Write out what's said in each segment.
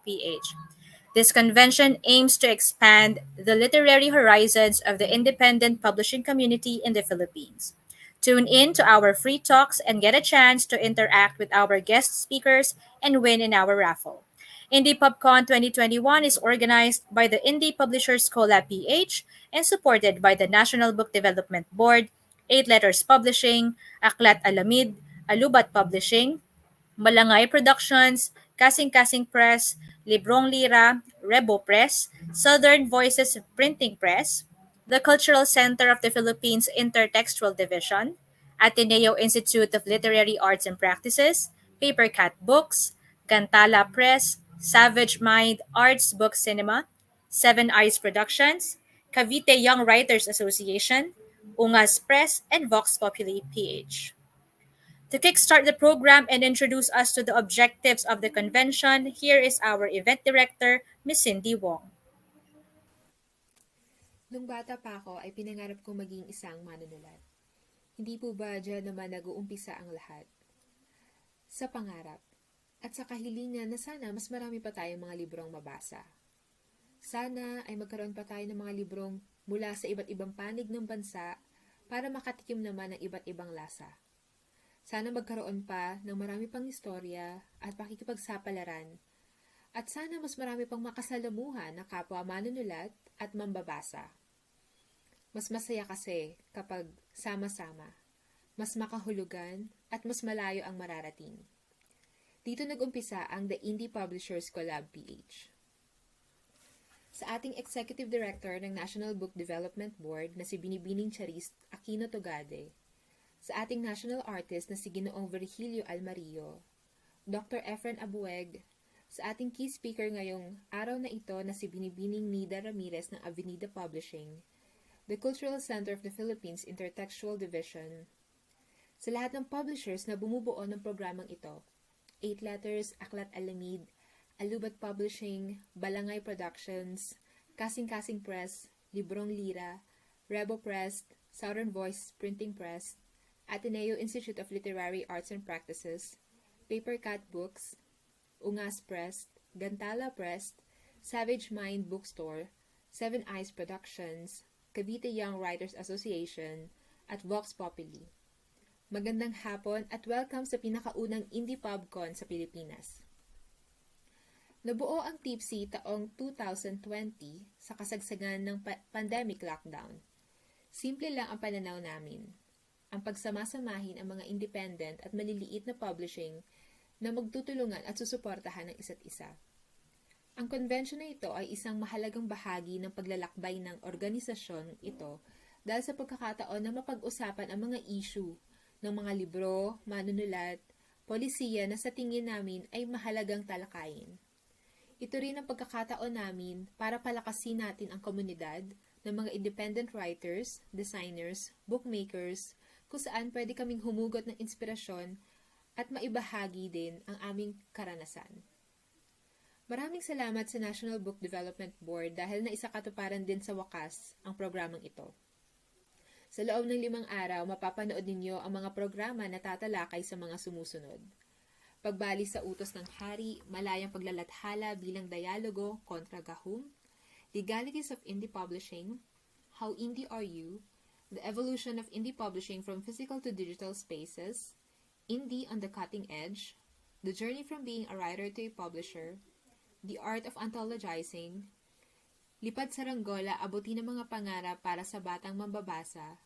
TIPC-PH. This convention aims to expand the literary horizons of the independent publishing community in the Philippines. Tune in to our free talks and get a chance to interact with our guest speakers and win in our raffle. INDIEPUBCON 2021 is organized by the Indie Publishers Collab-PH and supported by the National Book Development Board, Eight Letters Publishing, Aklat Alamid, Alubat Publishing, Malangay Productions, Kasing-Kasing Press, Librong Lira, Rebo Press, Southern Voices Printing Press, the Cultural Center of the Philippines Intertextual Division, Ateneo Institute of Literary Arts and Practices, Papercat Books, Gantala Press, Savage Mind Arts Book Cinema, Seven Eyes Productions, Cavite Young Writers Association, Ungas Press, and Vox Populi PH. To kickstart the program and introduce us to the objectives of the convention, here is our event director, Ms. Cindy Wong. Nung bata pa ako ay pinangarap kong maging isang manunulat. Hindi po ba dyan naman nag-uumpisa ang lahat? Sa pangarap at sa kahilingan na sana mas marami pa tayong mga librong mabasa. Sana ay magkaroon pa tayo ng mga librong mula sa iba't ibang panig ng bansa para makatikim naman ng iba't ibang lasa. Sana magkaroon pa ng marami pang istorya at pakikipagsapalaran. At sana mas marami pang makasalamuhan na kapwa manunulat at mambabasa. Mas masaya kasi kapag sama-sama, mas makahulugan at mas malayo ang mararating. Dito nag-umpisa ang The Indie Publishers Collab-PH. Sa ating Executive Director ng National Book Development Board na si Binibining Charisse Aquino-Tugade, sa ating National Artist na si Ginoong Virgilio Almario, Dr. Efren Abueg, sa ating key speaker ngayong araw na ito na si Binibining Nida Ramirez ng Avenida Publishing, the Cultural Center of the Philippines Intertextual Division, sa lahat ng publishers na bumubuo ng programang ito, Eight Letters, Aklat Alamid, Alubat Publishing, Balangay Productions, Kasing-Kasing Press, Librong Lira, Rebo Press, Southern Voice Printing Press, Ateneo Institute of Literary Arts and Practices, Papercat Books, Ungas Press, Gantala Press, Savage Mind Bookstore, Seven Eyes Productions, Cavite Young Writers Association, at Vox Populi. Magandang hapon at welcome sa pinakaunang INDIEPUBCON sa Pilipinas. Nabuo ang TIPC taong 2020 sa kasagsagan ng pandemic lockdown. Simple lang ang pananaw namin. Ang pagsamasamahin ang mga independent at maliliit na publishing na magtutulungan at susuportahan ng isa't isa. Ang convention na ito ay isang mahalagang bahagi ng paglalakbay ng organisasyon ito dahil sa pagkakataon na mapag-usapan ang mga issue ng mga libro, manunulat, polisiya na sa tingin namin ay mahalagang talakayin. Ito rin ang pagkakataon namin para palakasin natin ang komunidad ng mga independent writers, designers, bookmakers, kung saan pwede kaming humugot ng inspirasyon at maibahagi din ang aming karanasan. Maraming salamat sa National Book Development Board dahil naisakatuparan din sa wakas ang programang ito. Sa loob ng 5 araw, mapapanood ninyo ang mga programa na tatalakay sa mga sumusunod. Pagbali sa utos ng hari, malayang paglalathala bilang dialogo kontra gahum, legalities of indie publishing, how indie are you, the evolution of indie publishing from physical to digital spaces, indie on the cutting edge, the journey from being a writer to a publisher, the art of anthologizing, lipad sa Ranggola abutin ng mga pangarap para sa batang mambabasa,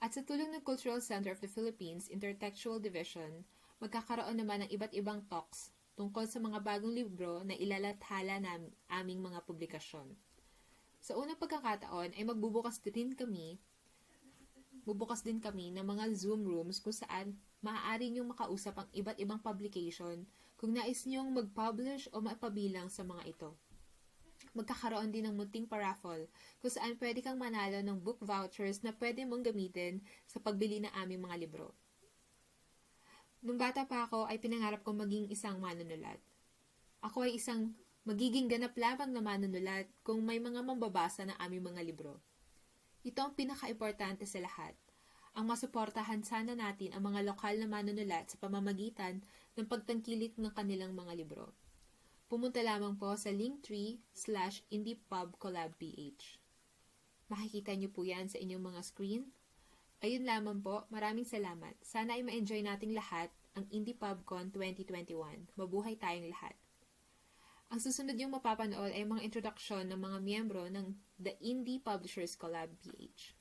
at sa tulong ng Cultural Center of the Philippines Intertextual Division, magkakaroon naman ng iba't ibang talks tungkol sa mga bagong libro na ilalathala ng aming mga publikasyon. Sa unang pagkakataon ay magbubukas din kami ng mga Zoom rooms kung saan maaari niyong makausap ang iba't ibang publication kung nais niyong mag-publish o mapabilang sa mga ito. Magkakaroon din ng munting paraffle kung saan pwede kang manalo ng book vouchers na pwede mong gamitin sa pagbili ng aming mga libro. Nung bata pa ako ay pinangarap kong maging isang manunulat. Ako ay isang magiging ganap lamang na manunulat kung may mga mambabasa ng aming mga libro. Ito ang pinaka-importante sa lahat. Ang masuportahan sana natin ang mga lokal na manunulat sa pamamagitan ng pagtangkilik ng kanilang mga libro. pumunta lamang po sa linktree/INDIEPUBCON-PH. Makikita niyo po yan sa inyong mga screen. Ayun lamang po, maraming salamat. Sana ay ma-enjoy nating lahat ang INDIEPUBCON 2021. Mabuhay tayong lahat. Ang susunod yung mapapanood ay mga introduction ng mga miyembro ng the Indie Publishers Collab-PH.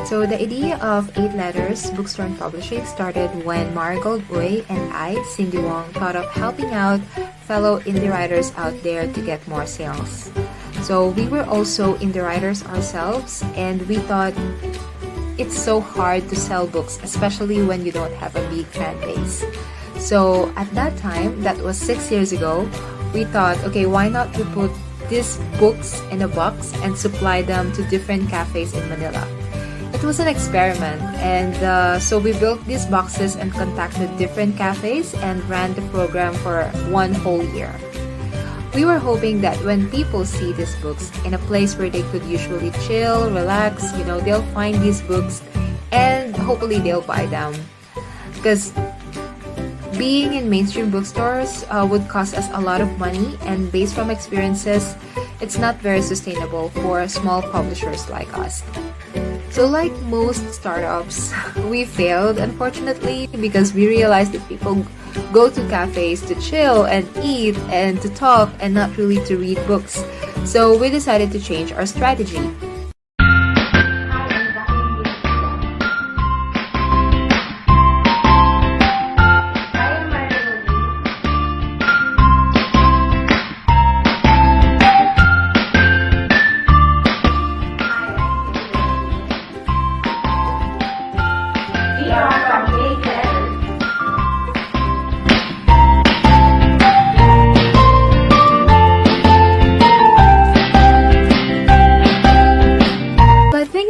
So the idea of 8 Letters Bookstore and Publishing started when Marigold Uy and I, Cindy Wong, thought of helping out fellow indie writers out there to get more sales. So we were also indie writers ourselves, and we thought it's so hard to sell books, especially when you don't have a big fan base. So at that time, that was 6 years ago, we thought, okay, why not we put these books in a box and supply them to different cafes in Manila. It was an experiment, and so we built these boxes and contacted different cafes and ran the program for 1 whole year. We were hoping that when people see these books in a place where they could usually chill, relax, they'll find these books and hopefully they'll buy them. Because being in mainstream bookstores would cost us a lot of money, and based from experiences, it's not very sustainable for small publishers like us. So like most startups, we failed, unfortunately, because we realized that people go to cafes to chill and eat and to talk and not really to read books. So we decided to change our strategy.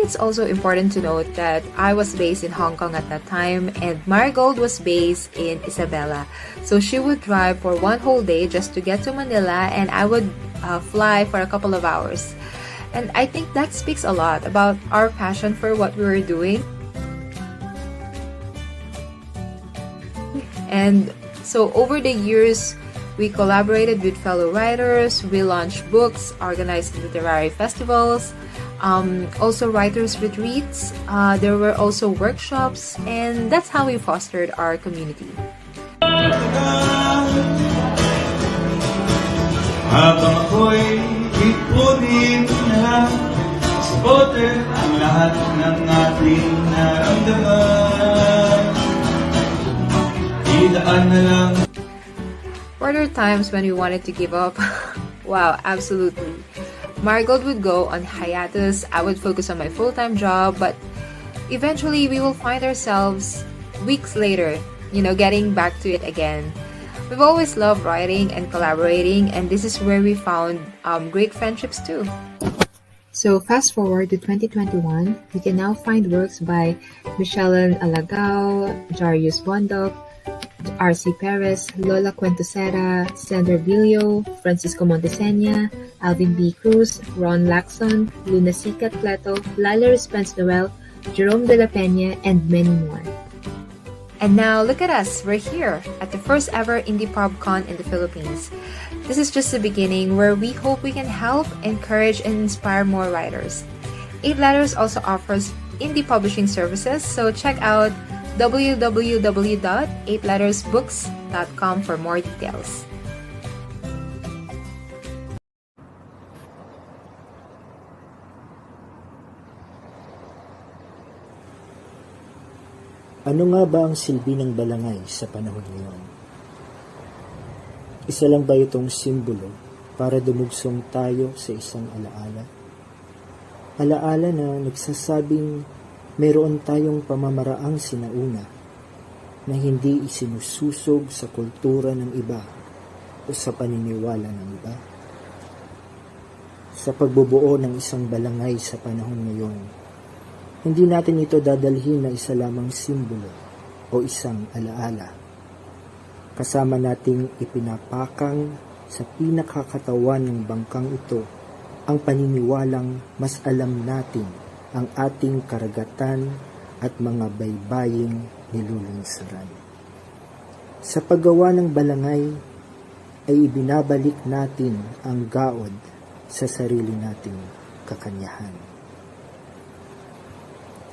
It's also important to note that I was based in Hong Kong at that time, and Marigold was based in Isabela. So she would drive for 1 whole day just to get to Manila, and I would fly for a couple of hours. And I think that speaks a lot about our passion for what we were doing. And so over the years, we collaborated with fellow writers, we launched books, organized literary festivals, Also writers retreats, there were also workshops, and that's how we fostered our community. Habang ako'y ipunin na sa bote ang lahat ng ating naramdaman. Idaan na lang. Were there times when we wanted to give up? Wow, absolutely. Marigold would go on hiatus, I would focus on my full-time job, but eventually we will find ourselves weeks later, getting back to it again. We've always loved writing and collaborating, and this is where we found great friendships too. So fast forward to 2021, we can now find works by Michelle Alagao, Jarius Bondok, R.C. Perez, Lola Cuentosera, Sandra Villo, Francisco Montesenia, Alvin B. Cruz, Ron Lacson, Luna Sicat Plato, Lila Spence Noel, Jerome de la Peña, and many more. And now look at us, we're here at the first ever INDIEPUBCON in the Philippines. This is just the beginning where we hope we can help, encourage, and inspire more writers. 8 Letters also offers indie publishing services, so check out www.8lettersbooks.com for more details. Ano nga ba ang silbi ng balangay sa panahon ngayon? Isa lang ba itong simbolo para dumugsong tayo sa isang alaala? Alaala na nagsasabing mayroon tayong pamamaraang sinauna na hindi isinususog sa kultura ng iba o sa paniniwala ng iba. Sa pagbubuo ng isang balangay sa panahon ngayon, hindi natin ito dadalhin na isa lamang simbolo o isang alaala. Kasama nating ipinapakang sa pinakakatawan ng bangkang ito ang paniniwalang mas alam natin ang ating karagatan at mga baybaying nilulungsaran. Sa paggawa ng balangay ay ibinabalik natin ang gaod sa sarili nating kakanyahan.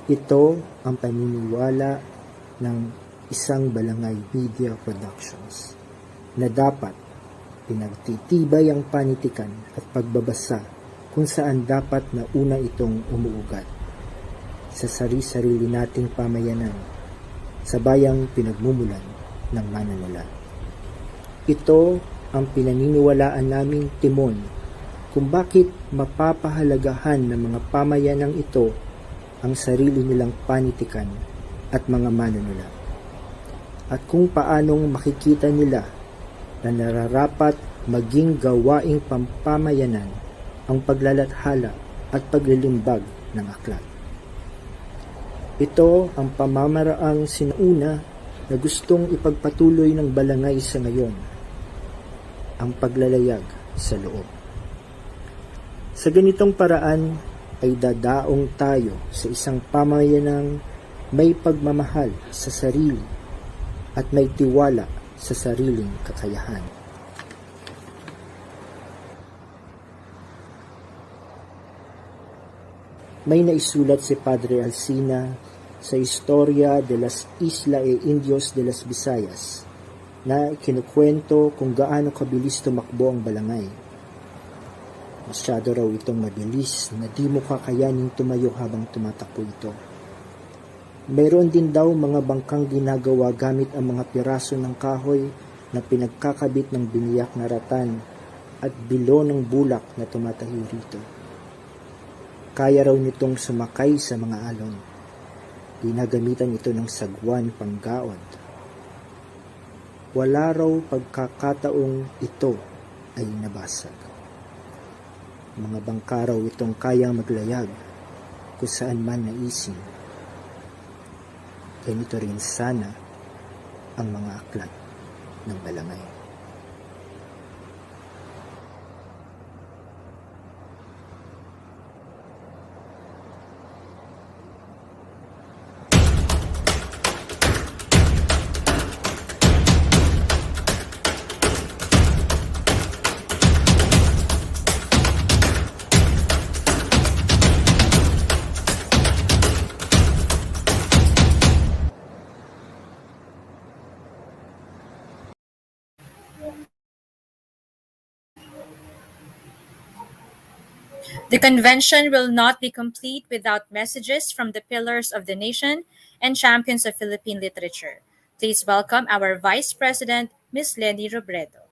Ito ang paniniwala ng isang balangay media productions na dapat pinagtitibay ang panitikan at pagbabasa kung saan dapat na una itong umuugat sa sarili nating pamayanan sa bayang pinagmumulan ng mananalat. Ito ang pinaniniwalaan naming timon kung bakit mapapahalagahan ng mga pamayanang ito ang sarili nilang panitikan at mga manunulat, at kung paanong makikita nila na nararapat maging gawaing pampamayanan ang paglalathala at paglilimbag ng aklat. Ito ang pamamaraang sinauna na gustong ipagpatuloy ng balangay sa ngayon, ang paglalayag sa loob. Sa ganitong paraan, ay dadaong tayo sa isang pamayanang may pagmamahal sa sarili at may tiwala sa sariling kakayahan. May naisulat si Padre Alsina sa Historia de las Isla e Indios de las Visayas na kinukwento kung gaano kabilis tumakbo ang balangay. Masyado raw itong mabilis na di mo kakayaning tumayo habang tumatakbo ito. Mayroon din daw mga bangkang ginagawa gamit ang mga piraso ng kahoy na pinagkakabit ng biniyak na ratan at bilo ng bulak na tumatahi rito. Kaya raw nitong sumakay sa mga alon. Ginagamitan ito ng sagwan panggaod. Wala raw pagkakataong ito ay nabasag. Mga bangka raw itong kayang maglayag kung saan man naisin. Ganito rin sana ang mga aklat ng balangay. The convention will not be complete without messages from the pillars of the nation and champions of Philippine literature. Please welcome our Vice President, Ms. Lenny Robredo.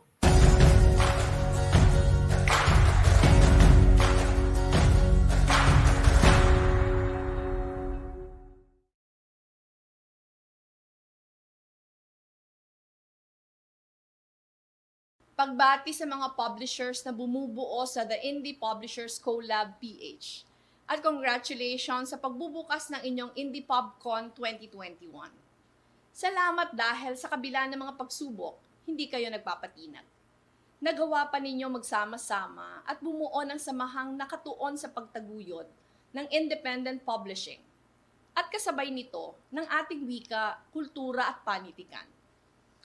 Pagbati sa mga publishers na bumubuo sa the Indie Publishers Collab-PH. At congratulations sa pagbubukas ng inyong INDIEPUBCON 2021. Salamat dahil sa kabila ng mga pagsubok, hindi kayo nagpapatinag. Nagawa pa ninyo magsama-sama at bumuo ng samahang nakatuon sa pagtaguyod ng independent publishing at kasabay nito ng ating wika, kultura at panitikan.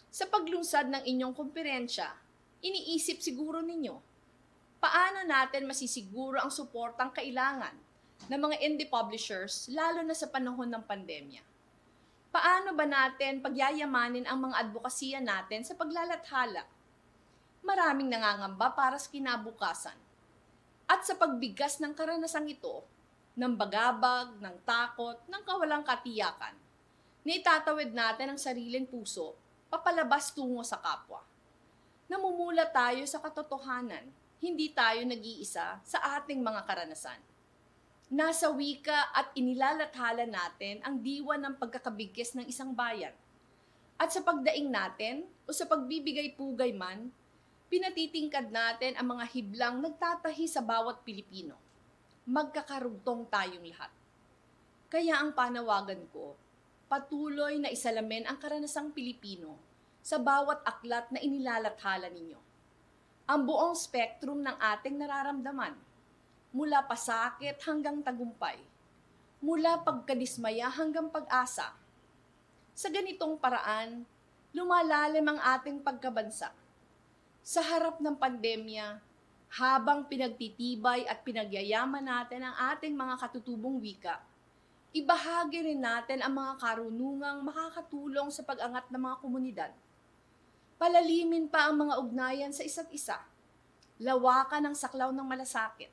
Sa paglungsad ng inyong komperensya, iniisip siguro ninyo, paano natin masisiguro ang suportang kailangan ng mga indie publishers lalo na sa panahon ng pandemya? Paano ba natin pagyayamanin ang mga advokasya natin sa paglalathala? Maraming nangangamba para sa kinabukasan. At sa pagbigas ng karanasang ito, ng bagabag, ng takot, ng kawalang katiyakan, naitatawid natin ang sariling puso, papalabas tungo sa kapwa. Namumula tayo sa katotohanan, hindi tayo nag-iisa sa ating mga karanasan. Nasa wika at inilalathala natin ang diwa ng pagkakabigkis ng isang bayan. At sa pagdaing natin o sa pagbibigay-pugay man, pinatitingkad natin ang mga hiblang nagtatahi sa bawat Pilipino. Magkakarugtong tayong lahat. Kaya ang panawagan ko, patuloy na isalamin ang karanasang Pilipino sa bawat aklat na inilalathala ninyo. Ang buong spektrum ng ating nararamdaman, mula pasakit hanggang tagumpay, mula pagkadismaya hanggang pag-asa. Sa ganitong paraan, lumalalim ang ating pagkabansa. Sa harap ng pandemya, habang pinagtitibay at pinagyayaman natin ang ating mga katutubong wika, ibahagi rin natin ang mga karunungang makakatulong sa pag-angat ng mga komunidad. Palalimin pa ang mga ugnayan sa isa't isa. Lawakan ang saklaw ng malasakit.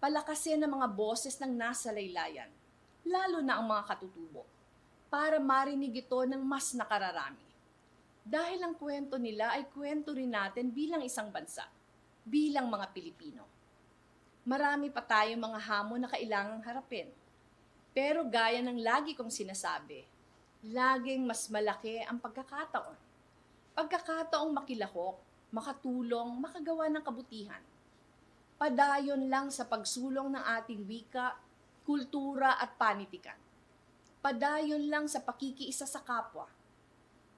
Palakasin ang mga boses ng nasa laylayan, lalo na ang mga katutubo, para marinig ito ng mas nakararami. Dahil ang kwento nila ay kwento rin natin bilang isang bansa, bilang mga Pilipino. Marami pa tayong mga hamon na kailangang harapin. Pero gaya ng lagi kong sinasabi, laging mas malaki ang pagkakataon. Pagkakataong makilahok, makatulong, makagawa ng kabutihan. Padayon lang sa pagsulong ng ating wika, kultura at panitikan. Padayon lang sa pakikiisa sa kapwa.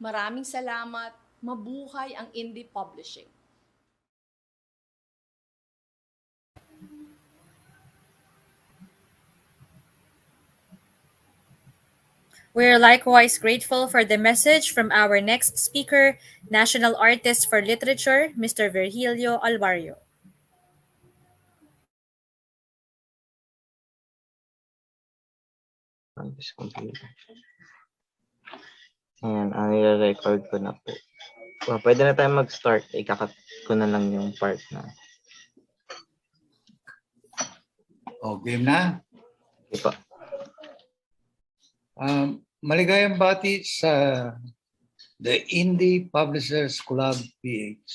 Maraming salamat, mabuhay ang indie publishing. We are likewise grateful for the message from our next speaker, National Artist for Literature, Mr. Virgilio Alvario. Ayan, nire-record ko na po. Pwede na tayo mag-start. Ikakat ko na lang yung part na. Game na. Okay po. Maligayang bati sa the Indie Publishers Collab-PH.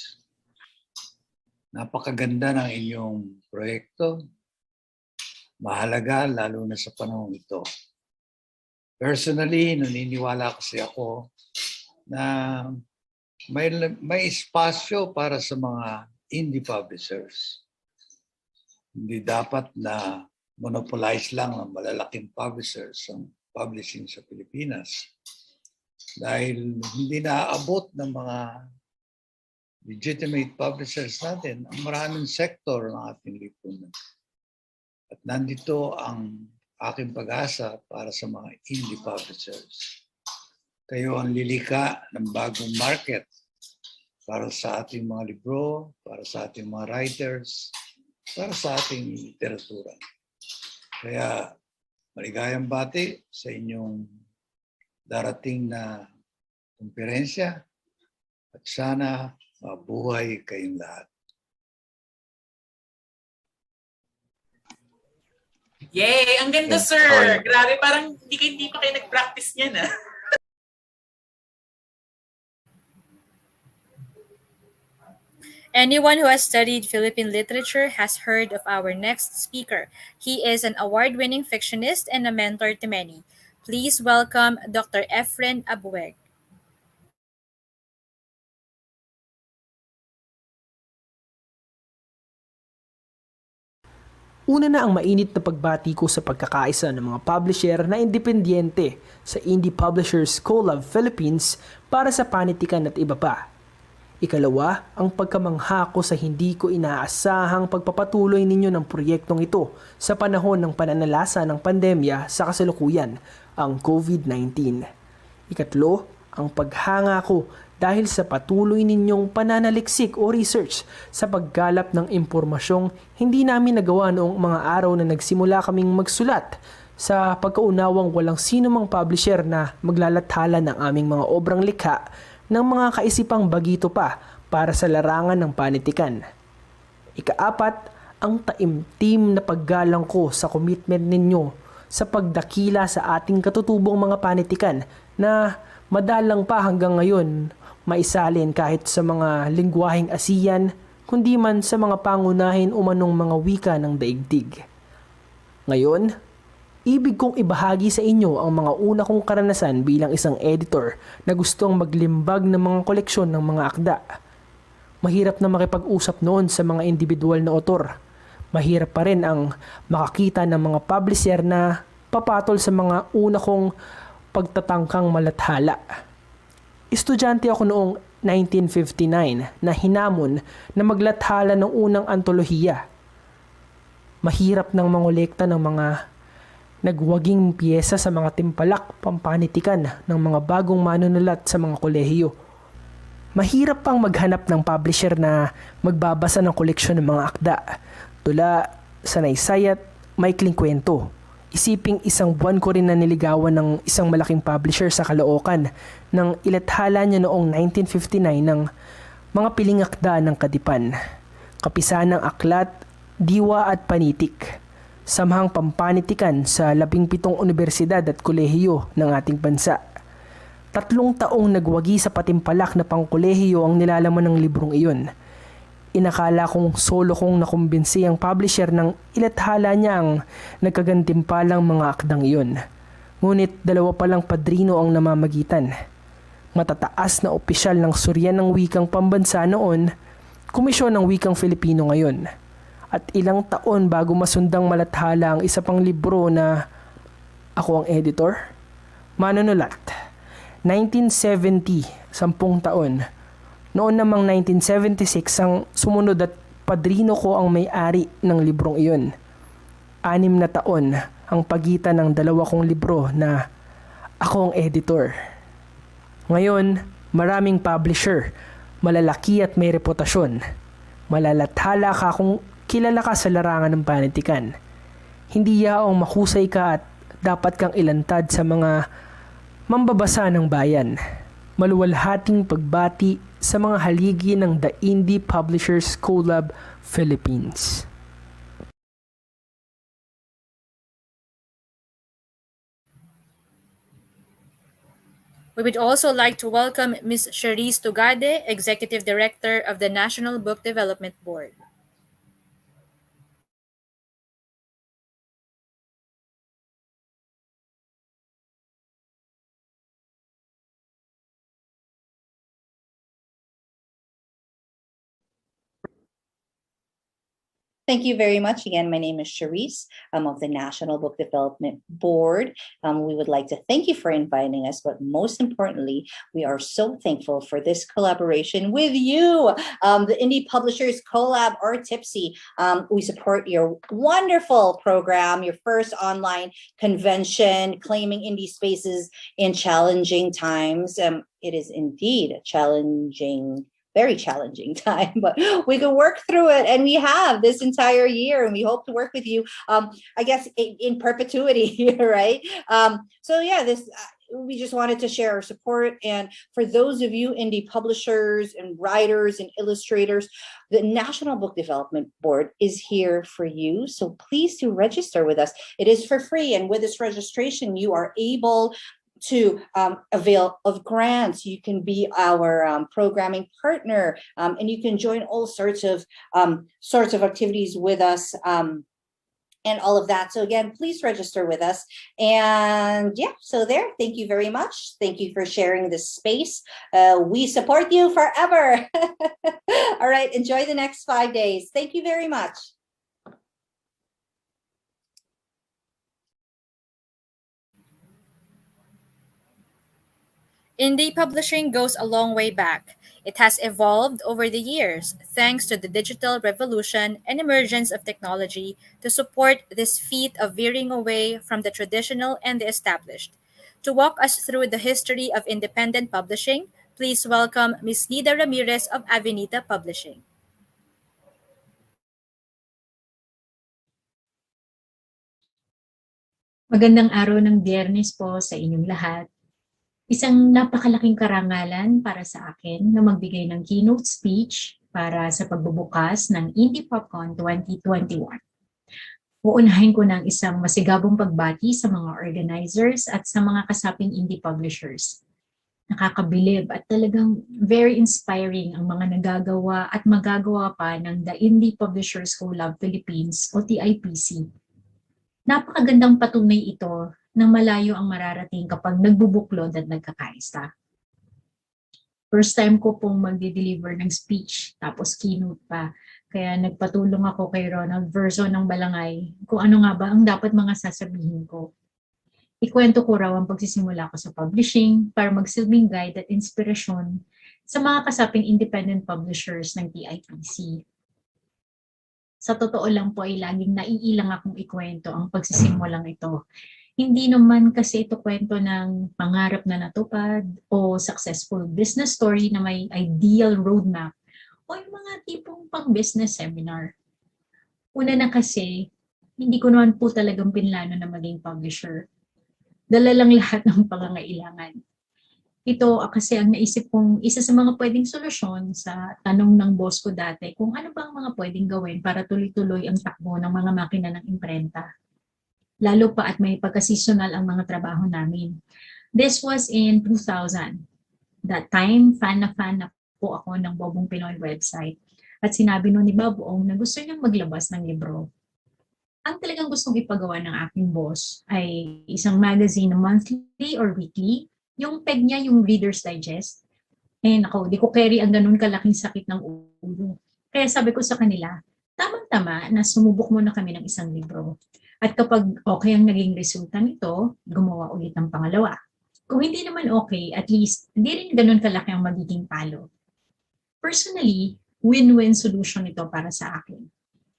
Napakaganda ng inyong proyekto. Mahalaga lalo na sa panahon ito. Personally, naniniwala kasi ako na may espasyo para sa mga indie publishers. Hindi dapat na monopolize lang ng malalaking publishers ang publishing sa Pilipinas. Dahil hindi naaabot ng mga legitimate publishers natin ang maraming sektor ng ating lipunan. At nandito ang aking pag-asa para sa mga indie publishers. Kayo ang lilika ng bagong market para sa ating mga libro, para sa ating mga writers, para sa ating literatura. Kaya maligayang bati sa inyong darating na kumperensya at sana mabuhay kayong lahat. Yay! Ang ganda, Okay. sir! Grabe, parang hindi pa kayo nag-practice niyan, ah. Anyone who has studied Philippine literature has heard of our next speaker. He is an award-winning fictionist and a mentor to many. Please welcome Dr. Efren Abueg. Una na ang mainit na pagbati ko sa pagkakaisa ng mga publisher na independyente sa Indie Publishers Collab-Philippines para sa panitikan at iba pa. Ikalawa, ang pagkamangha ko sa hindi ko inaasahang pagpapatuloy ninyo ng proyektong ito sa panahon ng pananalasa ng pandemya sa kasalukuyan, ang COVID-19. Ikatlo, ang paghanga ko dahil sa patuloy ninyong pananaliksik o research sa paggalap ng impormasyong hindi namin nagawa noong mga araw na nagsimula kaming magsulat sa pagkaunawang walang sino mang publisher na maglalathala ng aming mga obrang likha ng mga kaisipang bagito pa para sa larangan ng panitikan. Ikaapat, ang taimtim na paggalang ko sa commitment ninyo sa pagdakila sa ating katutubong mga panitikan na madalang pa hanggang ngayon maisalin kahit sa mga lingwaheng ASEAN, kundi man sa mga pangunahin umanong mga wika ng daigdig. Ngayon, ibig kong ibahagi sa inyo ang mga una kong karanasan bilang isang editor na gustong maglimbag ng mga koleksyon ng mga akda. Mahirap na makipag-usap noon sa mga individual na otor. Mahirap pa rin ang makakita ng mga publisher na papatol sa mga una kong pagtatangkang malathala. Estudyante ako noong 1959 na hinamon na maglathala ng unang antolohiya. Mahirap nang mangolekta ng mga nagwaging piyesa sa mga timpalak pampanitikan ng mga bagong manunulat sa mga kolehiyo. Mahirap pang maghanap ng publisher na magbabasa ng koleksyon ng mga akda, tula, sanaysay at maikling kwento. Isiping isang buwan ko rin na niligawan ng isang malaking publisher sa Caloocan nang ilathala niya noong 1959 ng mga piling akda ng Kadipan, kapisan ng aklat, diwa at panitik, samahang pampanitikan sa 17 universidad at kolehiyo ng ating bansa. 3 taong nagwagi sa patimpalak na pangkolehiyo ang nilalaman ng librong iyon. Inakala kong solo kong nakumbinsi ang publisher nang ilathala niya ang nagkagantimpalang mga akdang iyon. Ngunit 2 pa lang padrino ang namamagitan. Matataas na opisyal ng Suryan ng Wikang Pambansa noon, Komisyon ng Wikang Filipino ngayon. At ilang taon bago masundang malathala ang isa pang libro na ako ang editor. Manunulat. 1970, 10 taon. Noon namang 1976 ang sumunod at padrino ko ang may-ari ng librong iyon. 6 na taon ang pagitan ng 2 kong libro na ako ang editor. Ngayon, maraming publisher, malalaki at may reputasyon. Malalathala ka kung kilala ka sa larangan ng panitikan. Hindi yaong mahusay ka at dapat kang ilantad sa mga mambabasa ng bayan. Maluwalhating pagbati sa mga haligi ng The Indie Publishers Collab-Philippines. We would also like to welcome Ms. Charisse Tugade, Executive Director of the National Book Development Board. Thank you very much. Again, my name is Charisse. I'm of the National Book Development Board. We would like to thank you for inviting us, but most importantly, we are so thankful for this collaboration with you, the Indie Publishers Collab, or TIPC. We support your wonderful program, your first online convention, claiming indie spaces in challenging times. It is indeed a very challenging time, but we can work through it, and we have this entire year, and we hope to work with you, I guess, in perpetuity, right? So yeah, we just wanted to share our support. And for those of you indie publishers and writers and illustrators, the National Book Development Board is here for you. So please do register with us. It is for free. And with this registration, you are able to avail of grants. You can be our programming partner, and you can join all sorts of activities with us. And all of that. So again, please register with us. And yeah, so there, thank you very much. Thank you for sharing this space. We support you forever. All right, enjoy the next 5 days. Thank you very much. Indie publishing goes a long way back. It has evolved over the years thanks to the digital revolution and emergence of technology to support this feat of veering away from the traditional and the established. To walk us through the history of independent publishing, please welcome Ms. Nida Ramirez of Avenida Publishing. Magandang araw ng Biyernes po sa inyong lahat. Isang napakalaking karangalan para sa akin na magbigay ng keynote speech para sa pagbubukas ng INDIEPUBCON 2021. Uunahin ko ng isang masigabong pagbati sa mga organizers at sa mga kasaping indie publishers. Nakakabilib at talagang very inspiring ang mga nagagawa at magagawa pa ng the Indie Publishers Collab-Philippines o TIPC. Napakagandang patunay ito na malayo ang mararating kapag nagbubuklod at nagkakaisa. First time ko pong magde-deliver ng speech, tapos keynote pa. Kaya nagpatulong ako kay Ronald Verso ng Balangay kung ano nga ba ang dapat mga sasabihin ko. Ikwento ko raw ang pagsisimula ko sa publishing para magsilbing guide at inspirasyon sa mga kasaping independent publishers ng TIPC. Sa totoo lang po ay laging naiilang akong ikwento ang pagsisimulang ito. Hindi naman kasi ito kwento ng pangarap na natupad o successful business story na may ideal roadmap o yung mga tipong pang-business seminar. Una na kasi, hindi ko naman po talagang pinlano na maging publisher. Dala lang lahat ng pangangailangan. Ito kasi ang naisip kong isa sa mga pwedeng solusyon sa tanong ng boss ko dati kung ano ba ang mga pwedeng gawin para tuloy-tuloy ang takbo ng mga makina ng imprenta. Lalo pa at may pagka-seasonal ang mga trabaho namin. This was in 2000. That time, fan na po ako ng Bobong Pinoy website. At sinabi nun ni Baboong na gusto niyang maglabas ng libro. Ang talagang gustong ipagawa ng aking boss ay isang magazine na monthly or weekly. Yung peg niya, yung Reader's Digest. Ako, di ko carry ang ganun kalaking sakit ng ulo. Kaya sabi ko sa kanila, tamang-tama na sumubok muna kami ng isang libro. At kapag okay ang naging resulta nito, gumawa ulit ng pangalawa. Kung hindi naman okay, at least hindi rin ganun kalaki ang magiging palo. Personally, win-win solution ito para sa akin.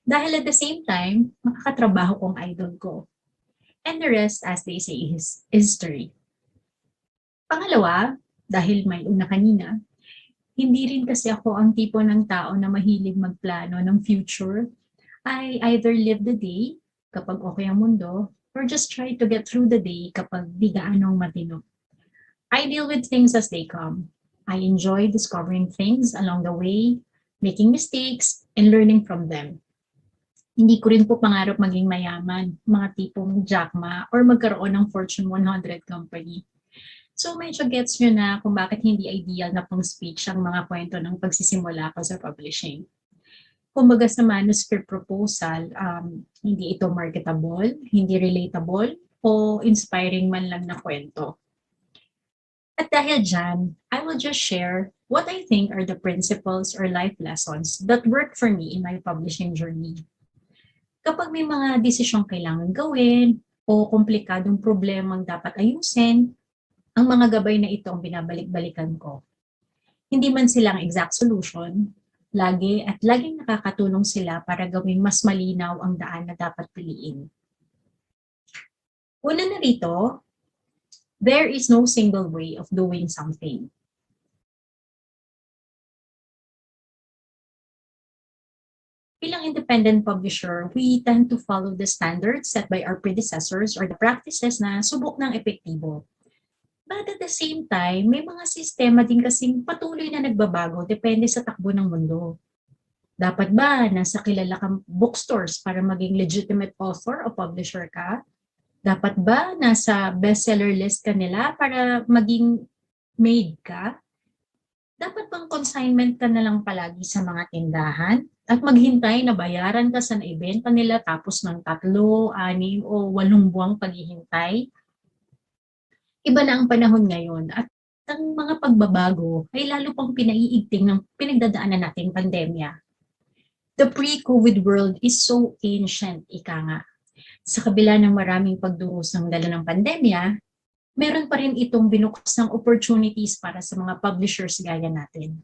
Dahil at the same time, makakatrabaho kong idol ko. And the rest, as they say, is history. Pangalawa, dahil may una kanina, hindi rin kasi ako ang tipo ng tao na mahilig magplano ng future. I either live the day kapag okay ang mundo, or just try to get through the day kapag di gaanong matino. I deal with things as they come. I enjoy discovering things along the way, making mistakes, and learning from them. Hindi ko rin po pangarap maging mayaman, mga tipong Jack Ma, or magkaroon ng Fortune 100 company. So medyo gets nyo na kung bakit hindi ideal na pang speech ang mga kwento ng pagsisimula ko sa publishing. Kumbaga sa manuscript proposal, hindi ito marketable, hindi relatable, o inspiring man lang na kwento. At dahil dyan, I will just share what I think are the principles or life lessons that work for me in my publishing journey. Kapag may mga desisyong kailangan gawin o komplikadong problemang dapat ayusin, ang mga gabay na ito ang binabalik-balikan ko. Hindi man silang exact solution, laging nakakatulong sila para gawing mas malinaw ang daan na dapat piliin. Una na rito, there is no single way of doing something. Bilang independent publisher, we tend to follow the standards set by our predecessors or the practices na subok ng epektibo. But at the same time, may mga sistema din kasing patuloy na nagbabago depende sa takbo ng mundo. Dapat ba nasa kilala kang bookstores para maging legitimate author o publisher ka? Dapat ba nasa bestseller list ka nila para maging maid ka? Dapat bang consignment ka na lang palagi sa mga tindahan at maghintay na bayaran ka sa naibenta nila tapos ng 3, 6 o 8 buwang paghihintay? Iba na ang panahon ngayon at ang mga pagbabago ay lalo pang pinaiigting ng pinagdadaanan nating pandemya. The pre-COVID world is so ancient, ika nga. Sa kabila ng maraming pagdurusang dala ng pandemya, meron pa rin itong binuksang opportunities para sa mga publishers gaya natin.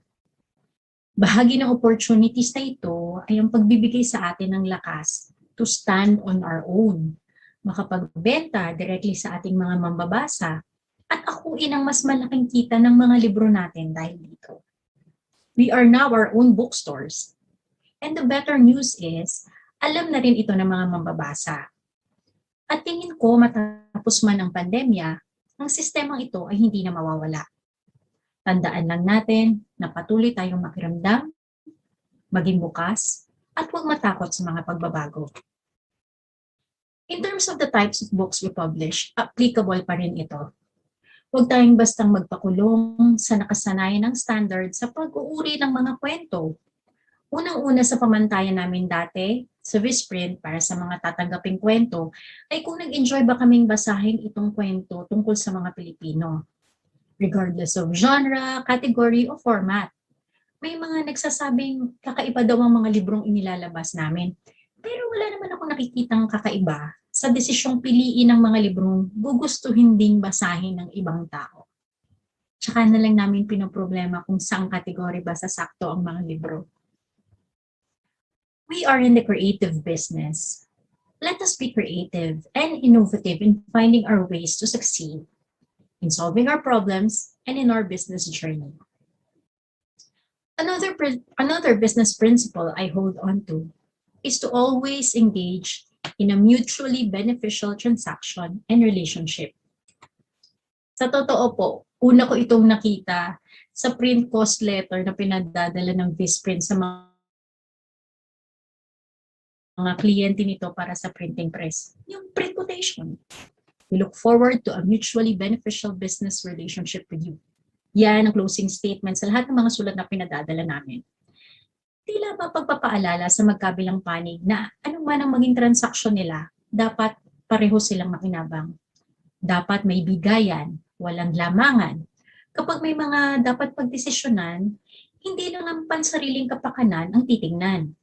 Bahagi ng opportunities na ito ay ang pagbibigay sa atin ng lakas to stand on our own, makapagbenta directly sa ating mga mambabasa, at akuin ang mas malaking kita ng mga libro natin dahil dito. We are now our own bookstores. And the better news is, alam na rin ito ng mga mambabasa. At tingin ko matapos man ang pandemya, ang sistemang ito ay hindi na mawawala. Tandaan lang natin na patuloy tayong makiramdam, maging bukas, at huwag matakot sa mga pagbabago. In terms of the types of books we publish, applicable pa rin ito. Huwag tayong bastang magpakulong sa nakasanayan ng standard sa pag-uuri ng mga kwento. Unang-una sa pamantayan namin dati, sa Visprint para sa mga tatanggaping kwento, ay kung nag-enjoy ba kaming basahin itong kwento tungkol sa mga Pilipino. Regardless of genre, category, o format. May mga nagsasabing kakaiba daw ang mga librong inilalabas namin. Pero wala naman ako nakikitang kakaiba sa desisyong piliin ng mga librong gugustuhin ding basahin ng ibang tao. Tsaka na lang namin pinoproblema kung saang kategory ba sasakto ang mga libro. We are in the creative business. Let us be creative and innovative in finding our ways to succeed, in solving our problems, and in our business journey. Another business principle I hold on to is to always engage in a mutually beneficial transaction and relationship. Sa totoo po, una ko itong nakita sa print cost letter na pinadadala ng Visprint sa mga kliyente nito para sa printing press. Yung print quotation. We look forward to a mutually beneficial business relationship with you. Yan ang closing statement sa lahat ng mga sulat na pinadadala namin. Tila ba pagpapaalala sa magkabilang panig na anong man ang maging transaksyon nila, dapat pareho silang makinabang. Dapat may bigayan, walang lamangan. Kapag may mga dapat pagdesisyonan, hindi lang ang pansariling kapakanan ang titingnan.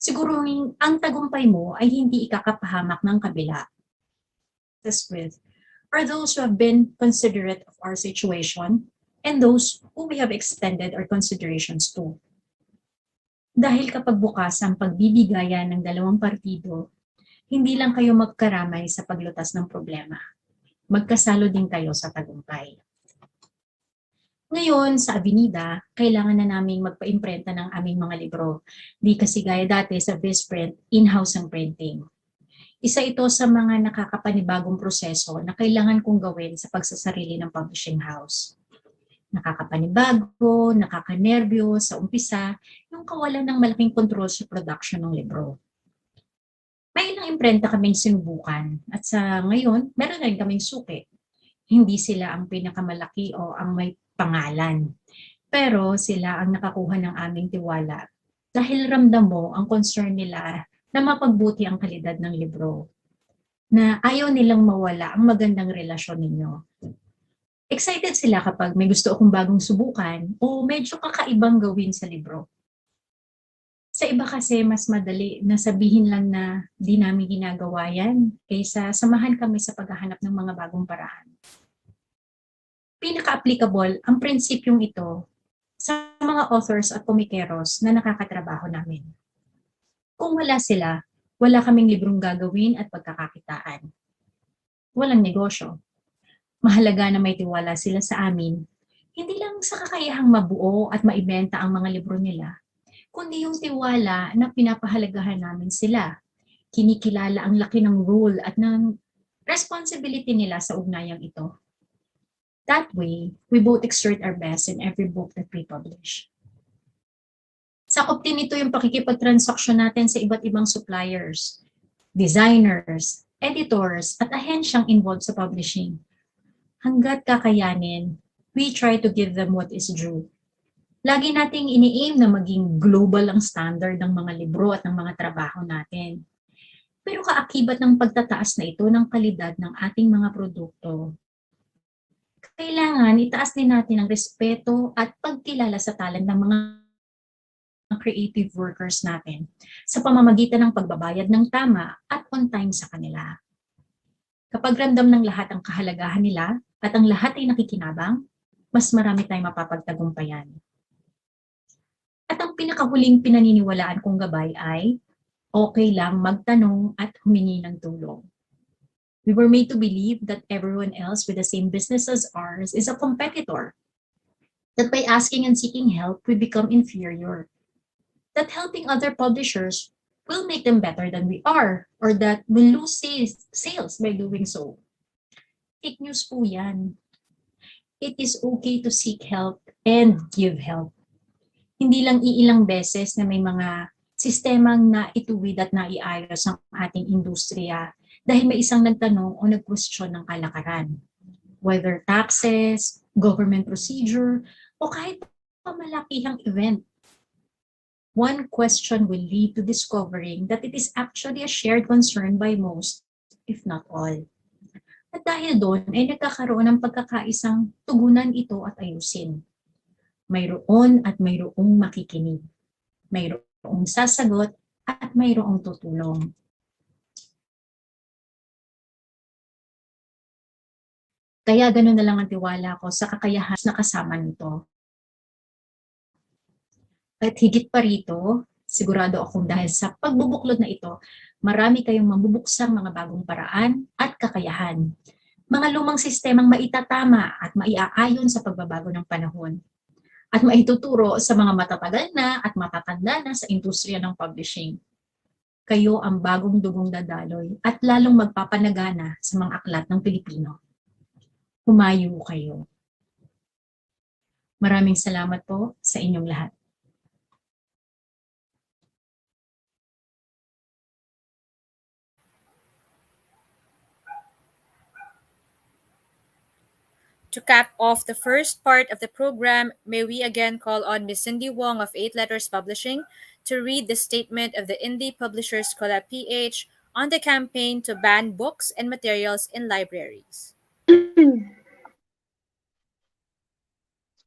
Siguro ang tagumpay mo ay hindi ikakapahamak ng kabila. With are those who have been considerate of our situation and those who we have extended our considerations to. Dahil kapag bukas ang pagbibigayan ng dalawang partido, hindi lang kayo magkaramay sa paglutas ng problema. Magkasalo din kayo sa tagumpay. Ngayon, sa Avenida, kailangan na naming magpa-imprenta ng aming mga libro. Di kasi gaya dati sa Visprint, in-house ang printing. Isa ito sa mga nakakapanibagong proseso na kailangan kong gawin sa pagsasarili ng publishing house. Nakakapanibago, nakakanerbyo sa umpisa, yung kawalan ng malaking kontrol sa production ng libro. May ilang imprenta kaming sinubukan at sa ngayon, meron na rin kaming suki. Hindi sila ang pinakamalaki o ang may pangalan. Pero sila ang nakakuha ng aming tiwala dahil ramdam mo ang concern nila na mapagbuti ang kalidad ng libro, na ayaw nilang mawala ang magandang relasyon ninyo. Excited sila kapag may gusto akong bagong subukan o medyo kakaibang gawin sa libro. Sa iba kasi mas madali na sabihin lang na di namin ginagawa yan kaysa samahan kami sa paghahanap ng mga bagong paraan. Pinaka-applicable ang prinsipyong ito sa mga authors at komikeros na nakakatrabaho namin. Kung wala sila, wala kaming librong gagawin at pagkakakitaan. Walang negosyo. Mahalaga na may tiwala sila sa amin, hindi lang sa kakayahang mabuo at maibenta ang mga libro nila, kundi yung tiwala na pinapahalagahan namin sila. kinikilala ang laki ng role at ng responsibility nila sa ugnayang ito. That way, we both exert our best in every book that we publish. Sakop din ito yung pakikipagtransaksyon natin sa iba't ibang suppliers, designers, editors, at ahensyang involved sa publishing. Hanggat kakayanin, we try to give them what is due. Lagi nating ini-aim na maging global ang standard ng mga libro at ng mga trabaho natin. Pero kaakibat ng pagtataas na ito ng kalidad ng ating mga produkto, kailangan itaas din natin ang respeto at pagkilala sa talent ng mga creative workers natin sa pamamagitan ng pagbabayad ng tama at on time sa kanila. Kapag ramdam ng lahat ang kahalagahan nila at ang lahat ay nakikinabang, mas marami tayong mapapagtagumpayan. At ang pinakahuling pinaniniwalaan kong gabay ay okay lang magtanong at humingi ng tulong. We were made to believe that everyone else with the same business as ours is a competitor. That by asking and seeking help, we become inferior. That helping other publishers will make them better than we are, or that we'll lose sales by doing so. Fake news po yan. It is okay to seek help and give help. Hindi lang iilang beses na may mga sistemang naituwid at naiayos ang ating industriya dahil may isang nagtanong o nag-question ng kalakaran. Whether taxes, government procedure, o kahit pamalakihang event. One question will lead to discovering that it is actually a shared concern by most, if not all. At dahil doon ay nagkakaroon ng pagkakaisang tugunan ito at ayusin. Mayroon at mayroong makikinig. Mayroong sasagot at mayroong tutulong. Kaya ganoon na lang ang tiwala ko sa kakayahan na kasama nito. At higit pa rito, sigurado akong dahil sa pagbubuklod na ito, marami kayong mabubuksang mga bagong paraan at kakayahan. Mga lumang sistemang maitatama at maiaayon sa pagbabago ng panahon. At maituturo sa mga matatagal na at matatanda na sa industriya ng publishing. Kayo ang bagong dugong dadaloy at lalong magpapanagana sa mga aklat ng Pilipino. Humayo kayo. Maraming salamat po sa inyong lahat. To cap off the first part of the program, may we again call on Ms. Cindy Wong of 8 Letters Publishing to read the statement of the Indie Publishers Collab-PH on the campaign to ban books and materials in libraries.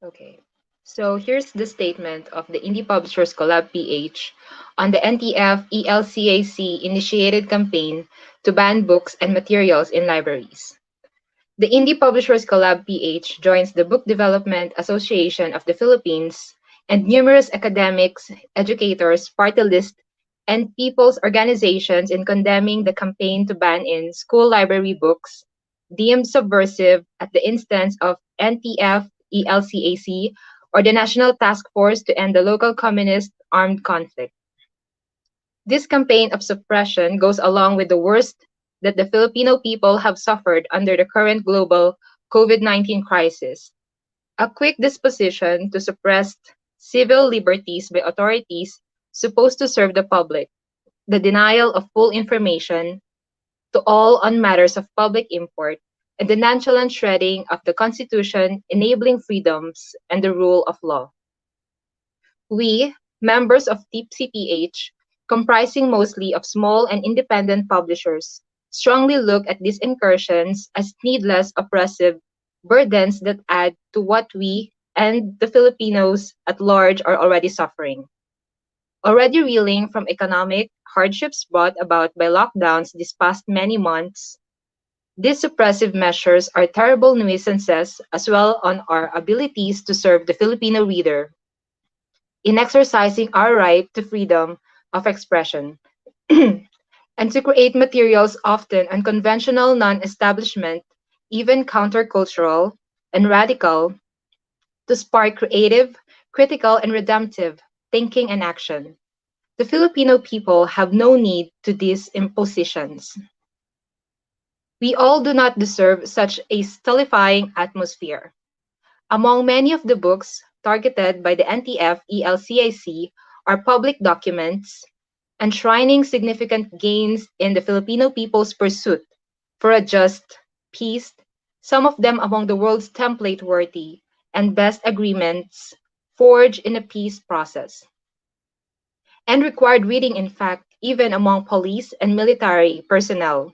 Okay, so here's the statement of the Indie Publishers Collab-PH on the NTF-ELCAC initiated campaign to ban books and materials in libraries. The Indie Publishers Collab-PH joins the Book Development Association of the Philippines and numerous academics, educators, party list, and people's organizations in condemning the campaign to ban in school library books deemed subversive at the instance of NTF-ELCAC or the National Task Force to End the Local Communist Armed Conflict. This campaign of suppression goes along with the worst that the Filipino people have suffered under the current global COVID-19 crisis. A quick disposition to suppress civil liberties by authorities supposed to serve the public, the denial of full information to all on matters of public import, and the nonchalant shredding of the Constitution enabling freedoms and the rule of law. We, members of TIPC-PH, comprising mostly of small and independent publishers, strongly look at these incursions as needless, oppressive burdens that add to what we and the Filipinos at large are already suffering. Already reeling from economic hardships brought about by lockdowns these past many months, these suppressive measures are terrible nuisances as well on our abilities to serve the Filipino reader in exercising our right to freedom of expression. And to create materials often unconventional, non-establishment, even countercultural and radical, to spark creative, critical, and redemptive thinking and action. The Filipino people have no need to these impositions. We all do not deserve such a stultifying atmosphere. Among many of the books targeted by the NTF-ELCIC are public documents enshrining significant gains in the Filipino people's pursuit for a just peace, some of them among the world's template-worthy and best agreements forged in a peace process, and required reading, in fact, even among police and military personnel.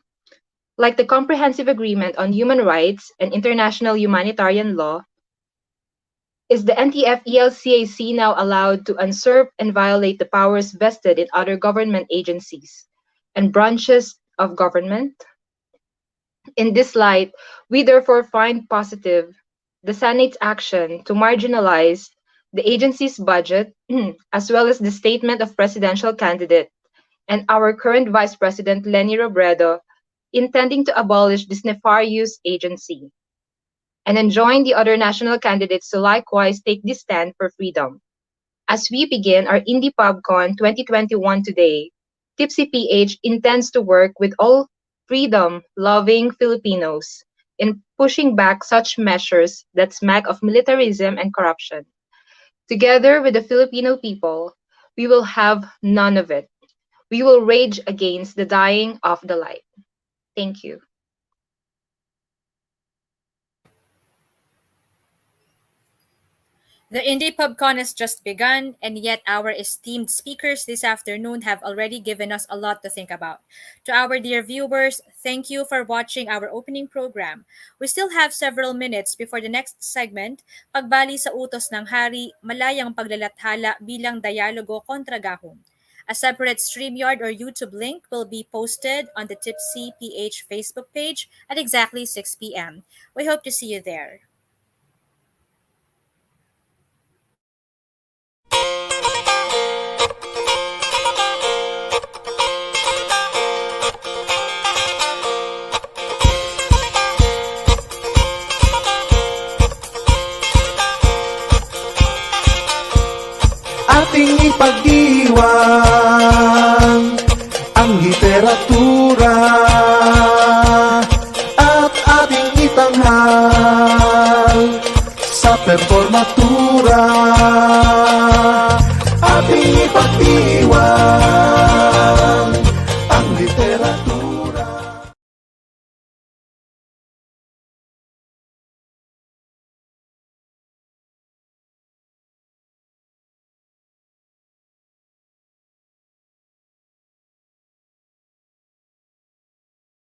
Like the Comprehensive Agreement on Human Rights and International Humanitarian Law, is the NTF-ELCAC now allowed to usurp and violate the powers vested in other government agencies and branches of government? In this light, we therefore find positive the Senate's action to marginalize the agency's budget, as well as the statement of presidential candidate and our current Vice President Leni Robredo intending to abolish this nefarious agency, and enjoin the other national candidates to likewise take this stand for freedom. As we begin our INDIEPUBCON 2021 today, TIPC-PH intends to work with all freedom-loving Filipinos in pushing back such measures that smack of militarism and corruption. Together with the Filipino people, we will have none of it. We will rage against the dying of the light. Thank you. The INDIEPUBCON has just begun, and yet our esteemed speakers this afternoon have already given us a lot to think about. To our dear viewers, thank you for watching our opening program. We still have several minutes before the next segment, Pagbali sa Utos ng Hari, Malayang Paglalathala bilang Dialogo kontra Gahom. A separate StreamYard or YouTube link will be posted on the TIPC-PH Facebook page at exactly 6 p.m. We hope to see you there. Ating ipag-iwan ang literatura at ating itanghal sa performatura.